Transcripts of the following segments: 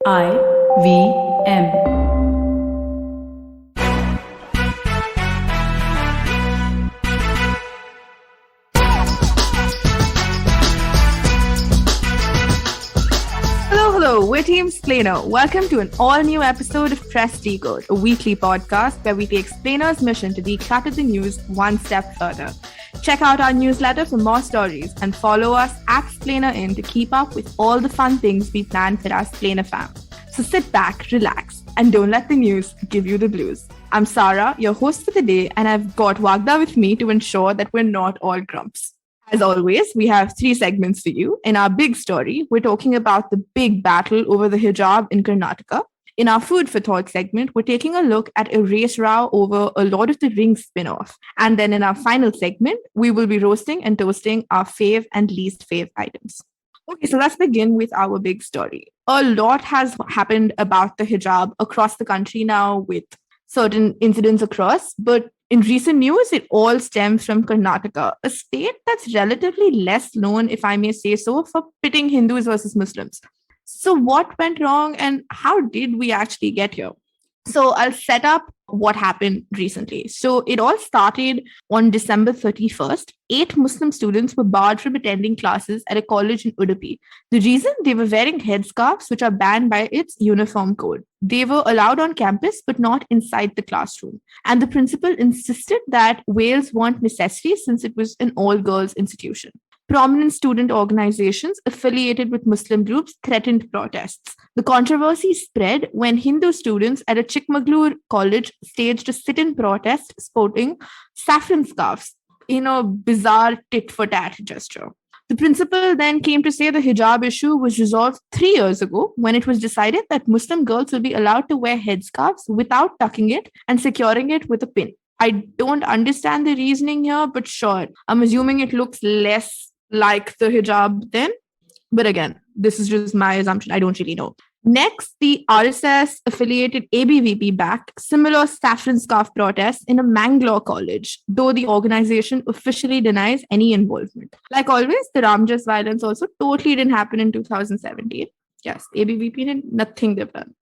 IVM. Hello, we're Team Splainer. Welcome to an all-new episode of Press Decode, a weekly podcast where we take Splainer's mission to declutter the news one step further. Check out our newsletter for more stories and follow us at splainerin to keep up with all the fun things we plan for our Splainer fam. So sit back, relax, and don't let the news give you the blues. I'm Sarah, your host for the day, and I've got Wagda with me to ensure that we're not all grumps. As always, we have 3 segments for you. In our big story, we're talking about the big battle over the hijab in Karnataka. In our food for thought segment, we're taking a look at a race row over a Lord of the Rings spin-off. And then in our final segment, we will be roasting and toasting our fave and least fave items. Okay, so let's begin with our big story. A lot has happened about the hijab across the country now with certain incidents across, but in recent news, it all stems from Karnataka, a state that's relatively less known, if I may say so, for pitting Hindus versus Muslims. So what went wrong and how did we actually get here? So I'll set up what happened recently. So it all started on December 31st. 8 Muslim students were barred from attending classes at a college in Udupi. The reason? They were wearing headscarves, which are banned by its uniform code. They were allowed on campus, but not inside the classroom. And the principal insisted that veils weren't necessary since it was an all-girls institution. Prominent student organizations affiliated with Muslim groups threatened protests. The controversy spread when Hindu students at a Chikmagalur college staged a sit-in protest sporting saffron scarves in a bizarre tit-for-tat gesture. The principal then came to say the hijab issue was resolved 3 years ago when it was decided that Muslim girls will be allowed to wear headscarves without tucking it and securing it with a pin. I don't understand the reasoning here, but sure, I'm assuming it looks less like the hijab then. But again, this is just my assumption. I don't really know. Next, the RSS-affiliated ABVP backed similar saffron scarf protests in a Mangalore college, though the organization officially denies any involvement. Like always, the Ramjas violence also totally didn't happen in 2017. Yes, ABVP did nothing different.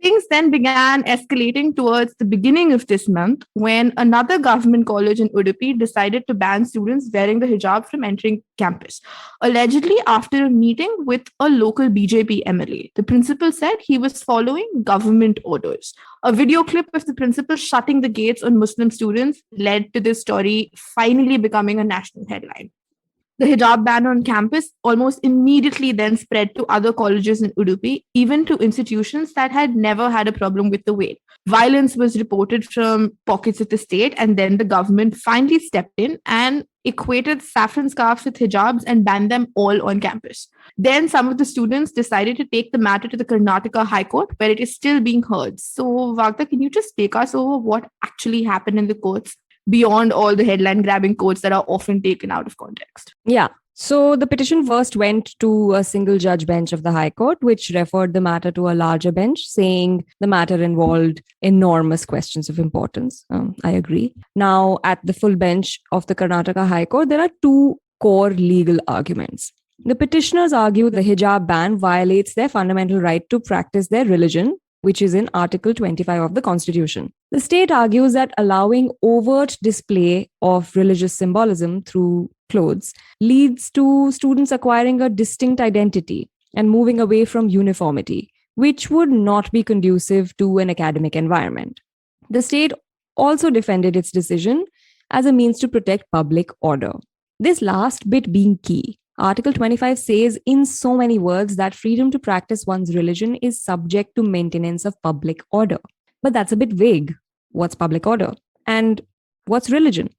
Things then began escalating towards the beginning of this month when another government college in Udupi decided to ban students wearing the hijab from entering campus, allegedly after a meeting with a local BJP MLA. The principal said he was following government orders. A video clip of the principal shutting the gates on Muslim students led to this story finally becoming a national headline. The hijab ban on campus almost immediately then spread to other colleges in Udupi, even to institutions that had never had a problem with the veil. Violence was reported from pockets of the state, and then the government finally stepped in and equated saffron scarves with hijabs and banned them all on campus. Then some of the students decided to take the matter to the Karnataka High Court, where it is still being heard. So, Vagda, can you just take us over what actually happened in the courts? Beyond all the headline-grabbing quotes that are often taken out of context. Yeah. So the petition first went to a single judge bench of the High Court, which referred the matter to a larger bench, saying the matter involved enormous questions of importance. I agree. Now, at the full bench of the Karnataka High Court, there are 2 core legal arguments. The petitioners argue the hijab ban violates their fundamental right to practice their religion, which is in Article 25 of the Constitution. The state argues that allowing overt display of religious symbolism through clothes leads to students acquiring a distinct identity and moving away from uniformity, which would not be conducive to an academic environment. The state also defended its decision as a means to protect public order. This last bit being key. Article 25 says in so many words that freedom to practice one's religion is subject to maintenance of public order. But that's a bit vague. What's public order? And what's religion?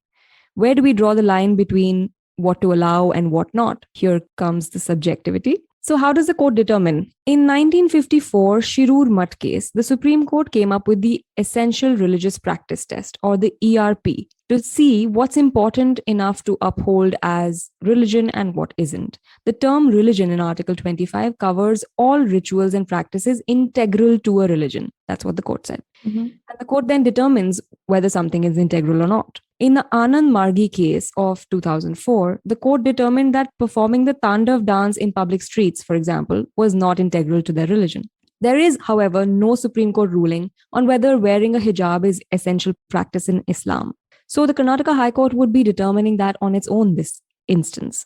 Where do we draw the line between what to allow and what not? Here comes the subjectivity. So how does the court determine? In 1954 Shirur Mutt case, the Supreme Court came up with the Essential Religious Practice Test, or the ERP, to see what's important enough to uphold as religion and what isn't. The term religion in Article 25 covers all rituals and practices integral to a religion. That's what the court said. Mm-hmm. And the court then determines whether something is integral or not. In the Anand Margi case of 2004, the court determined that performing the Tandav dance in public streets, for example, was not integral to their religion. There is, however, no Supreme Court ruling on whether wearing a hijab is essential practice in Islam. So the Karnataka High Court would be determining that on its own this instance.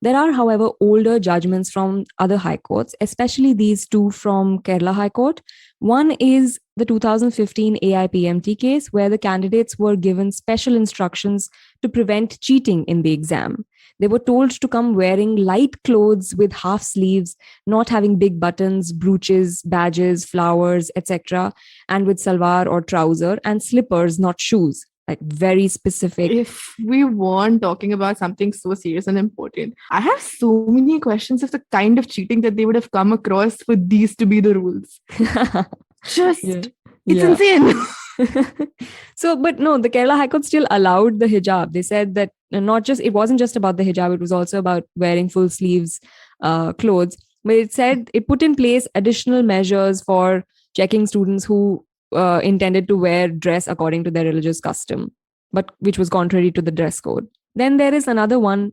There are, however, older judgments from other high courts, especially these two from Kerala High Court. One is the 2015 AIPMT case, where the candidates were given special instructions to prevent cheating in the exam. They were told to come wearing light clothes with half sleeves, not having big buttons, brooches, badges, flowers, etc., and with salwar or trouser, and slippers, not shoes. Like very specific. If we weren't talking about something so serious and important, I have so many questions of the kind of cheating that they would have come across for these to be the rules. It's insane. So, but no, the Kerala High Court still allowed the hijab. They said that it wasn't just about the hijab, it was also about wearing full sleeves clothes. But it said it put in place additional measures for checking students who intended to wear dress according to their religious custom, but which was contrary to the dress code. Then there is another one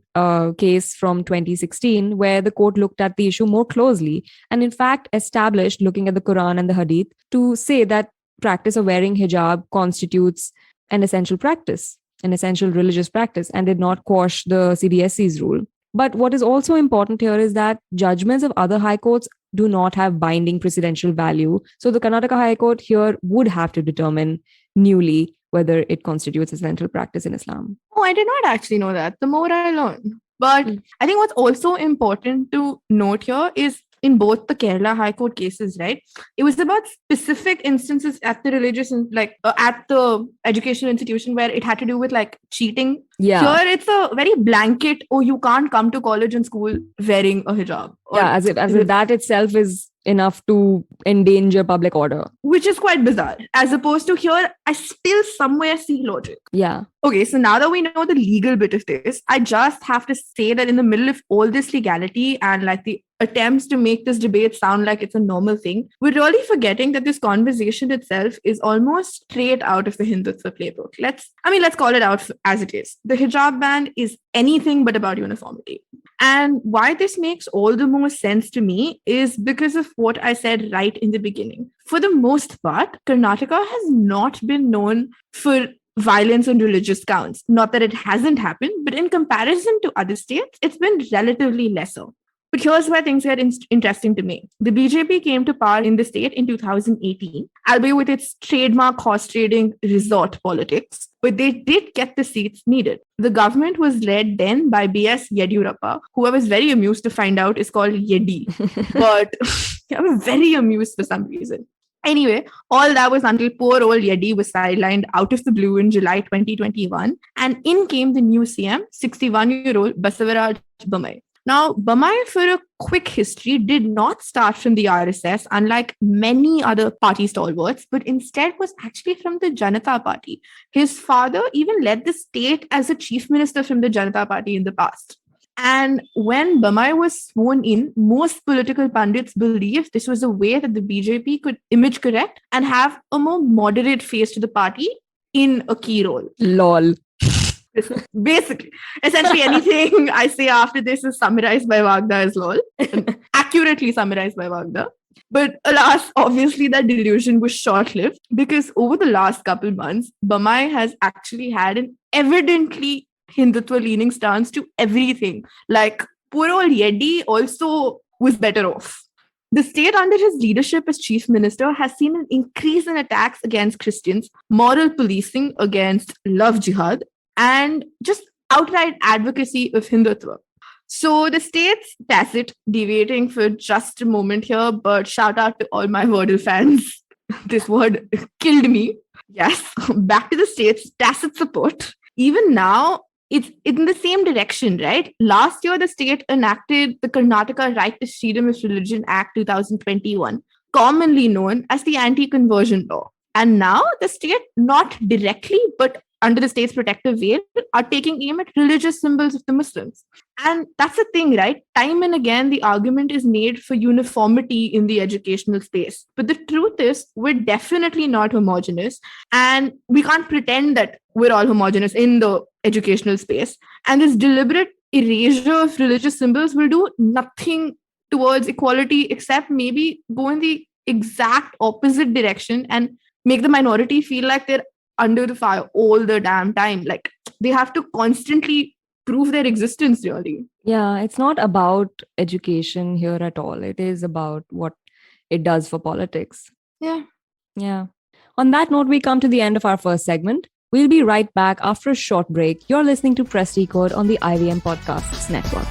case from 2016 where the court looked at the issue more closely and in fact established, looking at the Quran and the Hadith, to say that practice of wearing hijab constitutes an essential practice, an essential religious practice, and did not quash the CBSE's rule. But what is also important here is that judgments of other high courts do not have binding precedential value. So the Karnataka High Court here would have to determine newly whether it constitutes essential practice in Islam. Oh, I did not actually know that. The more I learn. But I think what's also important to note here is in both the Kerala High Court cases, right? It was about specific instances at the religious, at the educational institution where it had to do with like cheating. Yeah. Here it's a very blanket, you can't come to college and school wearing a hijab. Yeah, as if that itself is enough to endanger public order. Which is quite bizarre. As opposed to here, I still somewhere see logic. Yeah. Okay, so now that we know the legal bit of this, I just have to say that in the middle of all this legality and like the attempts to make this debate sound like it's a normal thing, we're really forgetting that this conversation itself is almost straight out of the Hindutva playbook. Let's call it out as it is. The hijab ban is anything but about uniformity. And why this makes all the more sense to me is because of what I said right in the beginning. For the most part, Karnataka has not been known for violence on religious counts. Not that it hasn't happened, but in comparison to other states, it's been relatively lesser. But here's where things get interesting to me. The BJP came to power in the state in 2018, albeit with its trademark horse trading resort politics, but they did get the seats needed. The government was led then by B.S. Yediyurappa, who I was very amused to find out is called Yedi, but I was very amused for some reason. Anyway, all that was until poor old Yedi was sidelined out of the blue in July 2021, and in came the new CM, 61-year-old Basavaraj Bommai. Now, Bommai, for a quick history, did not start from the RSS, unlike many other party stalwarts, but instead was actually from the Janata Party. His father even led the state as a chief minister from the Janata Party in the past. And when Bommai was sworn in, most political pundits believed this was a way that the BJP could image correct and have a more moderate face to the party in a key role. Lol. Basically, essentially anything I say after this is summarized by Wagda as lol. Accurately summarized by Wagda. But alas, obviously that delusion was short-lived because over the last couple months, Bommai has actually had an evidently Hindutva-leaning stance to everything. Like, poor old Yedi also was better off. The state under his leadership as chief minister has seen an increase in attacks against Christians, moral policing against love jihad, and just outright advocacy of Hindutva. So the state's tacit, deviating for just a moment here, but shout out to all my Wordle fans. This word killed me. Yes, back to the state's tacit support. Even now, it's in the same direction, right? Last year, the state enacted the Karnataka Right to Freedom of Religion Act 2021, commonly known as the Anti-Conversion Law. And now the state, not directly, but under the state's protective veil, are taking aim at religious symbols of the Muslims. And that's the thing, right? Time and again, the argument is made for uniformity in the educational space. But the truth is, we're definitely not homogenous. And we can't pretend that we're all homogenous in the educational space. And this deliberate erasure of religious symbols will do nothing towards equality except maybe go in the exact opposite direction and make the minority feel like they're under the fire all the damn time. Like they have to constantly prove their existence, really. Yeah, it's not about education here at all. It is about what it does for politics. Yeah. Yeah. On that note, we come to the end of our first segment. We'll be right back after a short break. You're listening to Press Decode on the IVM Podcasts Network.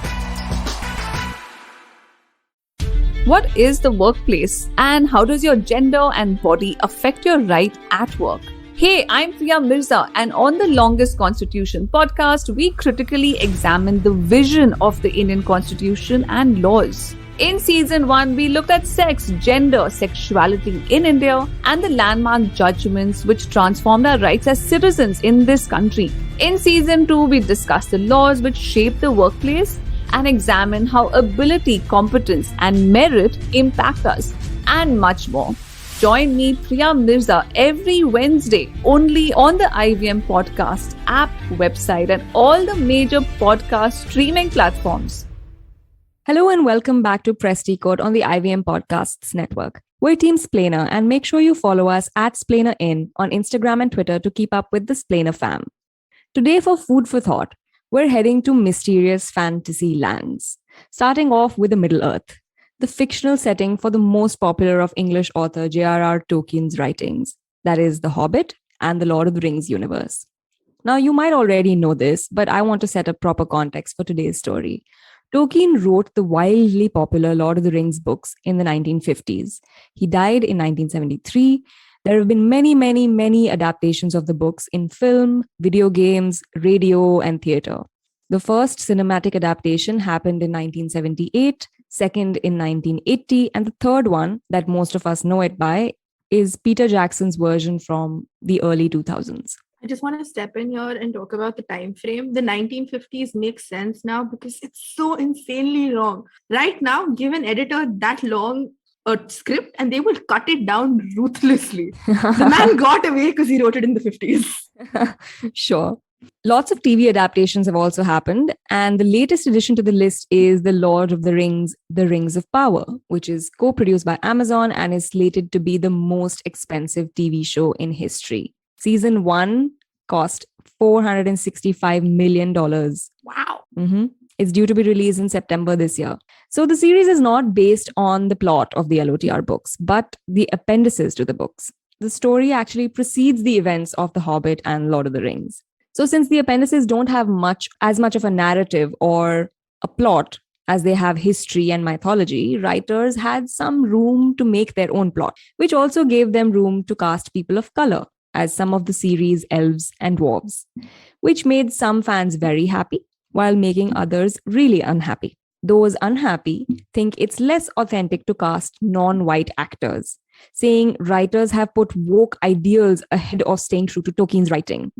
What is the workplace and how does your gender and body affect your right at work? Hey, I'm Priya Mirza, and on the Longest Constitution podcast, we critically examine the vision of the Indian Constitution and laws. In season 1, we looked at sex, gender, sexuality in India, and the landmark judgments which transformed our rights as citizens in this country. In season 2, we discussed the laws which shape the workplace and examine how ability, competence, and merit impact us, and much more. Join me, Priya Mirza, every Wednesday only on the IVM Podcast app, website, and all the major podcast streaming platforms. Hello and welcome back to Press Decode on the IVM Podcasts Network. We're Team Splainer, and make sure you follow us at splainerin on Instagram and Twitter to keep up with the Splainer fam. Today, for food for thought, we're heading to mysterious fantasy lands, starting off with the Middle Earth, the fictional setting for the most popular of English author J.R.R. Tolkien's writings, that is, The Hobbit and the Lord of the Rings universe. Now, you might already know this, but I want to set a proper context for today's story. Tolkien wrote the wildly popular Lord of the Rings books in the 1950s. He died in 1973. There have been many adaptations of the books in film, video games, radio, and theater. The first cinematic adaptation happened in 1978, second in 1980, and the third one, that most of us know it by, is Peter Jackson's version from the early 2000s. I just want to step in here and talk about the time frame. The 1950s makes sense now because it's so insanely long. Right now, give an editor that long a script and they will cut it down ruthlessly. The man got away because he wrote it in the 50s. Sure. Lots of TV adaptations have also happened, and the latest addition to the list is The Lord of the Rings, The Rings of Power, which is co-produced by Amazon and is slated to be the most expensive TV show in history. Season 1 cost $465 million. Wow. It's due to be released in September this year. So the series is not based on the plot of the LOTR books, but the appendices to the books. The story actually precedes the events of The Hobbit and Lord of the Rings. So since the appendices don't have as much of a narrative or a plot as they have history and mythology, writers had some room to make their own plot, which also gave them room to cast people of color as some of the series' elves and dwarves, which made some fans very happy while making others really unhappy. Those unhappy think it's less authentic to cast non-white actors, saying writers have put woke ideals ahead of staying true to Tolkien's writing.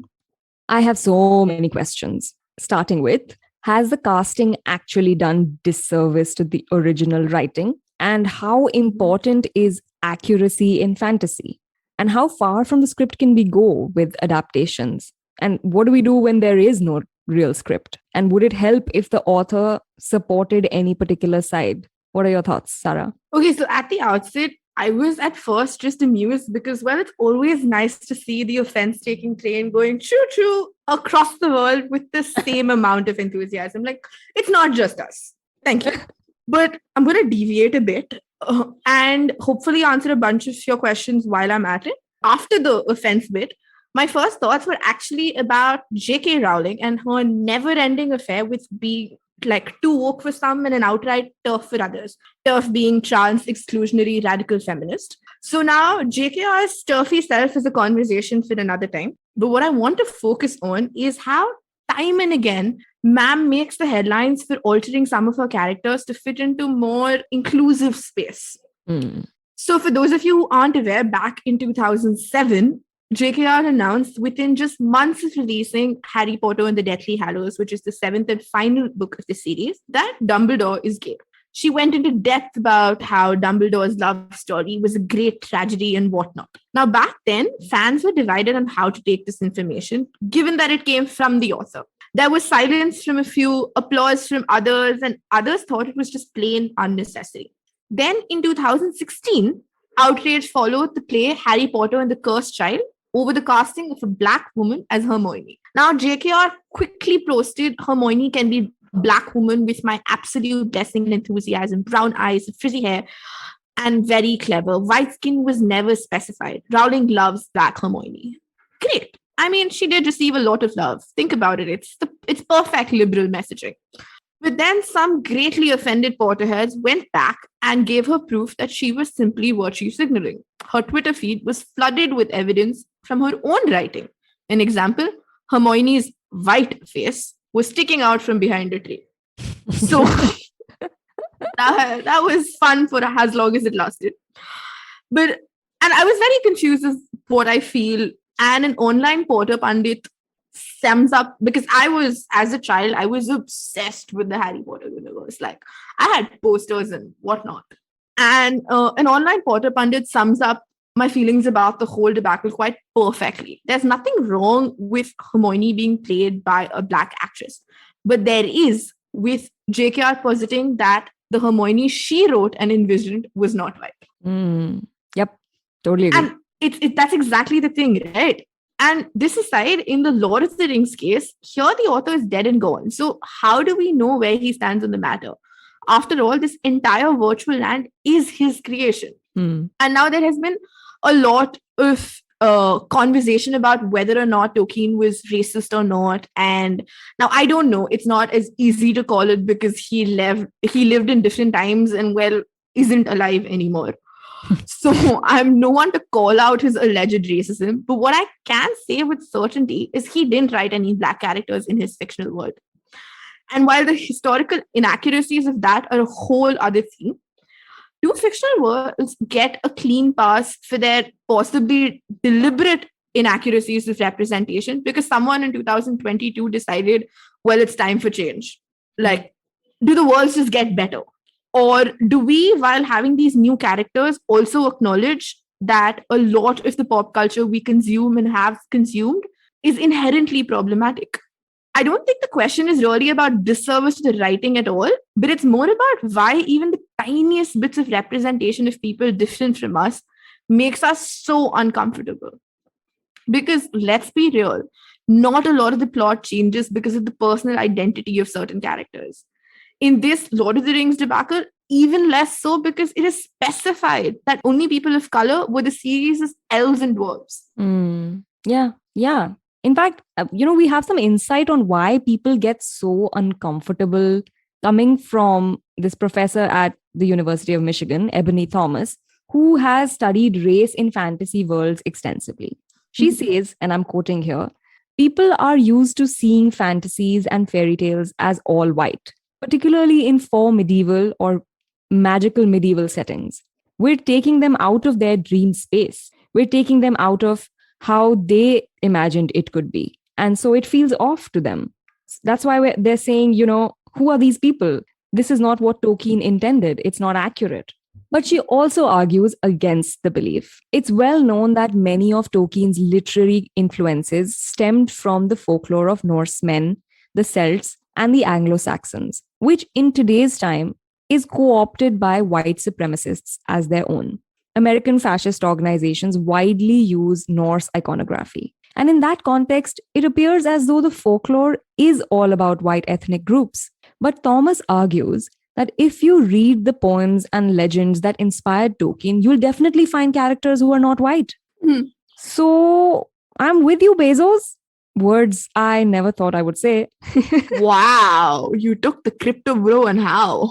I have so many questions, starting with, has the casting actually done disservice to the original writing? And how important is accuracy in fantasy? And how far from the script can we go with adaptations? And what do we do when there is no real script? And would it help if the author supported any particular side? What are your thoughts, Sarah? Okay, so at the outset, I was at first just amused because, well, it's always nice to see the offense-taking train going choo-choo across the world with the same amount of enthusiasm. Like, it's not just us. Thank you. But I'm going to deviate a bit and hopefully answer a bunch of your questions while I'm at it. After the offense bit, my first thoughts were actually about J.K. Rowling and her never-ending affair with being like too woke for some and an outright turf for others. Turf being trans, exclusionary, radical feminist. So now JKR's turfy self is a conversation for another time. But what I want to focus on is how time and again, ma'am makes the headlines for altering some of her characters to fit into more inclusive space. So for those of you who aren't aware, back in 2007, JKR announced within just months of releasing Harry Potter and the Deathly Hallows, which is the 7th and final book of the series, that Dumbledore is gay. She went into depth about how Dumbledore's love story was a great tragedy and whatnot. Now, back then, fans were divided on how to take this information, given that it came from the author. There was silence from a few, applause from others, and others thought it was just plain unnecessary. Then in 2016, outrage followed the play Harry Potter and the Cursed Child over the casting of a black woman as Hermione. Now, JKR quickly posted Hermione can be black woman with my absolute blessing and enthusiasm, brown eyes, frizzy hair, and very clever. White skin was never specified. Rowling loves black Hermione. Great. I mean, she did receive a lot of love. Think about it. It's perfect liberal messaging. But then some greatly offended Potterheads went back and gave her proof that she was simply virtue signaling. Her Twitter feed was flooded with evidence from her own writing. An example, Hermione's white face was sticking out from behind a tree. So that was fun for as long as it lasted. And I was very confused as what I feel. And an online Potter pundit sums up, because as a child, I was obsessed with the Harry Potter universe. Like, I had posters and whatnot. And an online Potter pundit sums up my feelings about the whole debacle quite perfectly. There's nothing wrong with Hermione being played by a black actress, but there is with JKR positing that the Hermione she wrote and envisioned was not white. Yep, totally agree. And that's exactly the thing, right? And this aside, in the Lord of the Rings case, here the author is dead and gone. So how do we know where he stands on the matter? After all, this entire virtual land is his creation. And now there has been a lot of conversation about whether or not Tolkien was racist or not. And now I don't know. It's not as easy to call it because he lived in different times and, well, isn't alive anymore. So I'm no one to call out his alleged racism. But what I can say with certainty is he didn't write any black characters in his fictional world. And while the historical inaccuracies of that are a whole other thing, do fictional worlds get a clean pass for their possibly deliberate inaccuracies of representation because someone in 2022 decided, well, it's time for change? Like, do the worlds just get better? Or do we, while having these new characters, also acknowledge that a lot of the pop culture we consume and have consumed is inherently problematic? I don't think the question is really about disservice to the writing at all, but it's more about why even the tiniest bits of representation of people different from us makes us so uncomfortable. Because let's be real, not a lot of the plot changes because of the personal identity of certain characters. In this Lord of the Rings debacle, even less so because it is specified that only people of color were the series' elves and dwarves. Yeah. In fact, we have some insight on why people get so uncomfortable coming from this professor at the University of Michigan, Ebony Thomas, who has studied race in fantasy worlds extensively. She says, and I'm quoting here, people are used to seeing fantasies and fairy tales as all white, particularly in medieval or magical medieval settings. We're taking them out of their dream space. We're taking them out of how they imagined it could be. And so it feels off to them. That's why they're saying, who are these people? This is not what Tolkien intended. It's not accurate. But she also argues against the belief. It's well known that many of Tolkien's literary influences stemmed from the folklore of Norsemen, the Celts, and the Anglo-Saxons, which in today's time is co-opted by white supremacists as their own. American fascist organizations widely use Norse iconography. And in that context, it appears as though the folklore is all about white ethnic groups. But Thomas argues that if you read the poems and legends that inspired Tolkien, you'll definitely find characters who are not white. So I'm with you, Bezos. Words I never thought I would say. Wow, you took the crypto bro and how?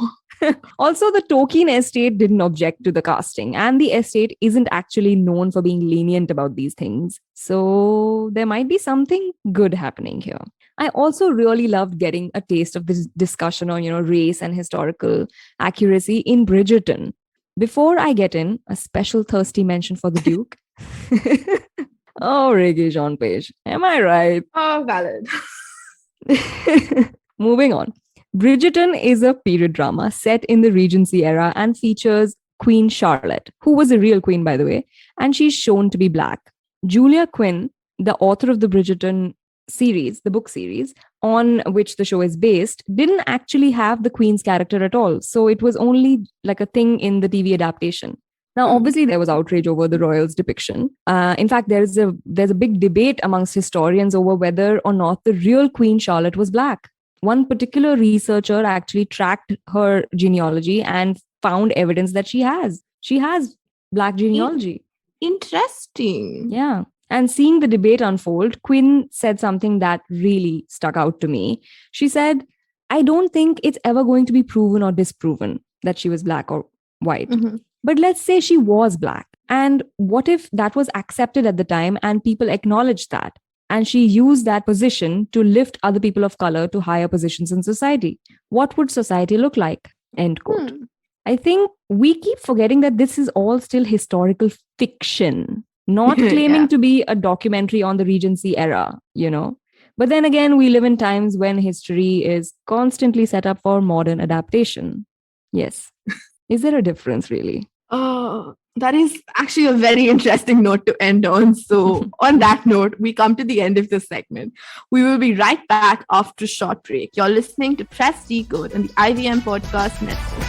Also, the Tolkien estate didn't object to the casting, and the estate isn't actually known for being lenient about these things. So there might be something good happening here. I also really loved getting a taste of this discussion on, race and historical accuracy in Bridgerton. Before I get in, a special thirsty mention for the Duke. Oh, Reggae Jean Page. Am I right? Oh, valid. Moving on. Bridgerton is a period drama set in the Regency era and features Queen Charlotte, who was a real queen, by the way, and she's shown to be Black. Julia Quinn, the author of the Bridgerton series, the book series, on which the show is based, didn't actually have the Queen's character at all. So it was only like a thing in the TV adaptation. Now, obviously, there was outrage over the royals' depiction. In fact, there's a big debate amongst historians over whether or not the real Queen Charlotte was black. One particular researcher actually tracked her genealogy and found evidence that she has black genealogy. Interesting. Yeah. And seeing the debate unfold, Quinn said something that really stuck out to me. She said, I don't think it's ever going to be proven or disproven that she was black or white. Mm-hmm. But let's say she was black. And what if that was accepted at the time and people acknowledged that? And she used that position to lift other people of color to higher positions in society. What would society look like? End quote. I think we keep forgetting that this is all still historical fiction, not claiming to be a documentary on the Regency era, But then again, we live in times when history is constantly set up for modern adaptation. Yes. Is there a difference, really? Oh, that is actually a very interesting note to end on. So on that note, we come to the end of this segment. We will be right back after a short break. You're listening to Press Decode on the IVM Podcast Network.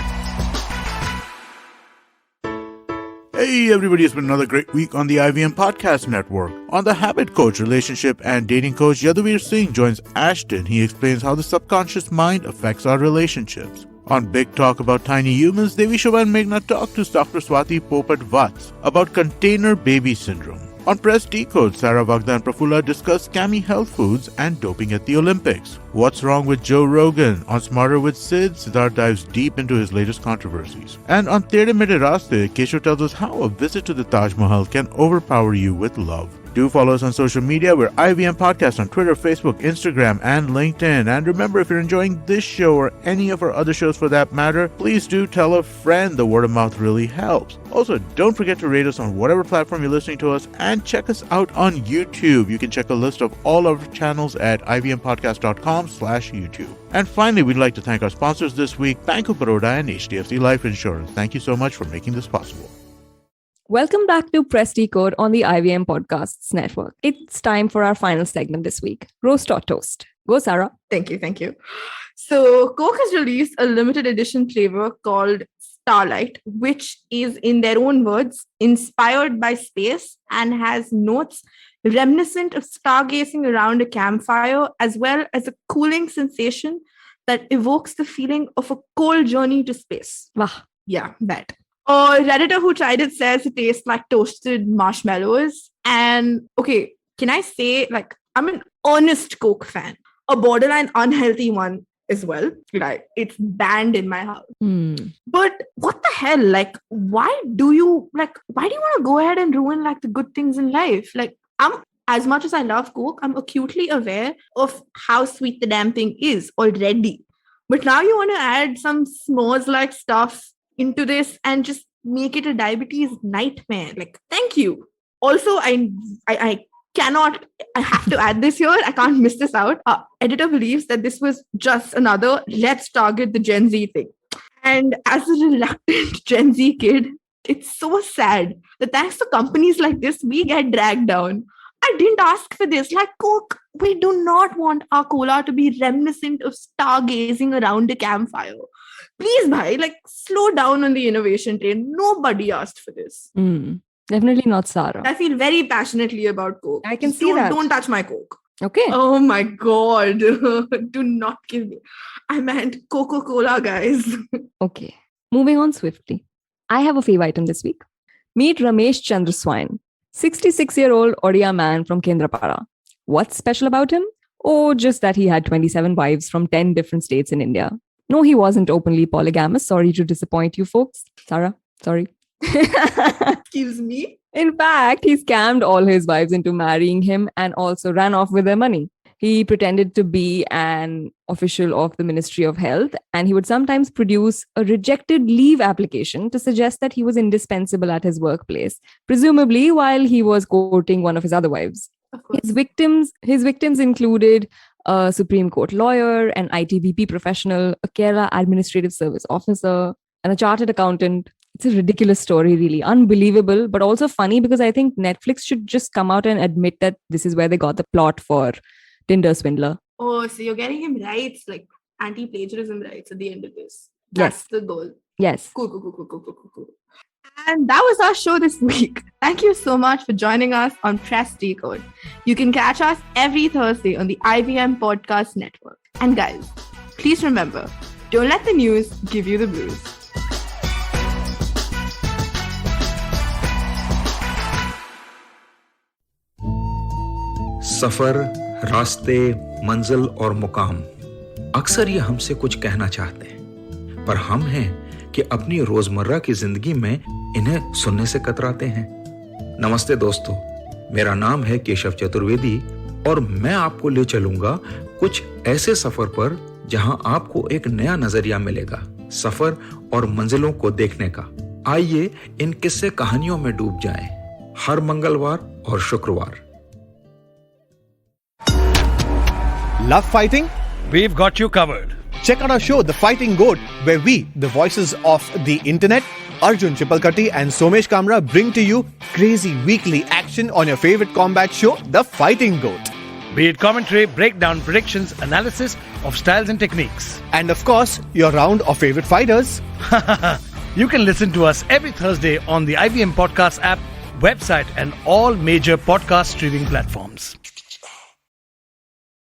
Hey everybody, it's been another great week on the IVM Podcast Network. On the Habit Coach, Relationship and Dating Coach, Yaduvir Singh joins Ashton. He explains how the subconscious mind affects our relationships. On Big Talk about tiny humans, Devi Shobha and Meghna talk to Dr. Swati Popat-Vats about container baby syndrome. On Press Decode, Sarah Vagda and Prafula discuss scammy health foods and doping at the Olympics. What's wrong with Joe Rogan? On Smarter with Sid, Siddharth dives deep into his latest controversies. And on Tere Mere Raaste, Keshav tells us how a visit to the Taj Mahal can overpower you with love. Do follow us on social media. We're IVM Podcast on Twitter, Facebook, Instagram, and LinkedIn. And remember, if you're enjoying this show or any of our other shows for that matter, please do tell a friend. The word of mouth really helps. Also, don't forget to rate us on whatever platform you're listening to us and check us out on YouTube. You can check a list of all our channels at ivmpodcast.com/YouTube. And finally, we'd like to thank our sponsors this week, Bank of Baroda and HDFC Life Insurance. Thank you so much for making this possible. Welcome back to Press Decode on the IVM Podcasts Network. It's time for our final segment this week, Roast or Toast. Go, Sarah. Thank you. So Coke has released a limited edition flavor called Starlight, which is, in their own words, inspired by space and has notes reminiscent of stargazing around a campfire, as well as a cooling sensation that evokes the feeling of a cold journey to space. Wow. Yeah, that. A Redditor who tried it says it tastes like toasted marshmallows. And okay, can I say, I'm an honest Coke fan, a borderline unhealthy one as well. Like, it's banned in my house. But what the hell? Why do you want to go ahead and ruin the good things in life? As much as I love Coke, I'm acutely aware of how sweet the damn thing is already. But now you want to add some s'mores stuff into this and just make it a diabetes nightmare. Thank you. Also, I cannot, I have to add this here. I can't miss this out. Editor believes that this was just another let's target the Gen Z thing. And as a reluctant Gen Z kid, it's so sad that thanks to companies like this, we get dragged down. I didn't ask for this. Coke, we do not want our cola to be reminiscent of stargazing around a campfire. Please, bhai, slow down on the innovation train. Nobody asked for this. Definitely not Sarah. I feel very passionately about Coke. I can see that. Don't touch my Coke. Okay. Oh my God. Do not kill me. I meant Coca-Cola, guys. Okay. Moving on swiftly. I have a fave item this week. Meet Ramesh Chandraswine, 66-year-old Odia man from Kendrapara. What's special about him? Oh, just that he had 27 wives from 10 different states in India. No, he wasn't openly polygamous. Sorry to disappoint you folks. Sarah, sorry. Excuse me? In fact, he scammed all his wives into marrying him and also ran off with their money. He pretended to be an official of the Ministry of Health, and he would sometimes produce a rejected leave application to suggest that he was indispensable at his workplace, presumably while he was courting one of his other wives. His victims included a Supreme Court lawyer, an ITBP professional, a Kerala Administrative Service officer, and a chartered accountant. It's a ridiculous story, really. Unbelievable, but also funny because I think Netflix should just come out and admit that this is where they got the plot for Tinder Swindler. Oh, so you're getting him rights, anti-plagiarism rights at the end of this. That's the goal. Yes. Cool. And that was our show this week. Thank you so much for joining us on Press Decode. You can catch us every Thursday on the IVM Podcast Network. And guys, please remember, don't let the news give you the blues. सफर, रास्ते, मंजिल और मुकाम अक्सर ये हमसे कुछ कहना चाहते हैं, पर हम हैं कि अपनी रोजमर्रा की जिंदगी में इन्हें सुनने से कतराते हैं। नमस्ते दोस्तों, मेरा नाम है केशव चतुर्वेदी और मैं आपको ले चलूंगा कुछ ऐसे सफर पर जहां आपको एक नया नजरिया मिलेगा सफर और मंजिलों को देखने का। आइए इन किस्से कहानियों में डूब जाएं, हर मंगलवार और शुक्रवार। Love fighting? We've got you covered. Check out our show, The Fighting Goat, where we, the voices of the internet, Arjun Chipalkatti and Somesh Kamra, bring to you crazy weekly action on your favorite combat show, The Fighting Goat. Be it commentary, breakdown, predictions, analysis of styles and techniques. And of course, your round of favorite fighters. You can listen to us every Thursday on the IVM Podcast app, website, and all major podcast streaming platforms.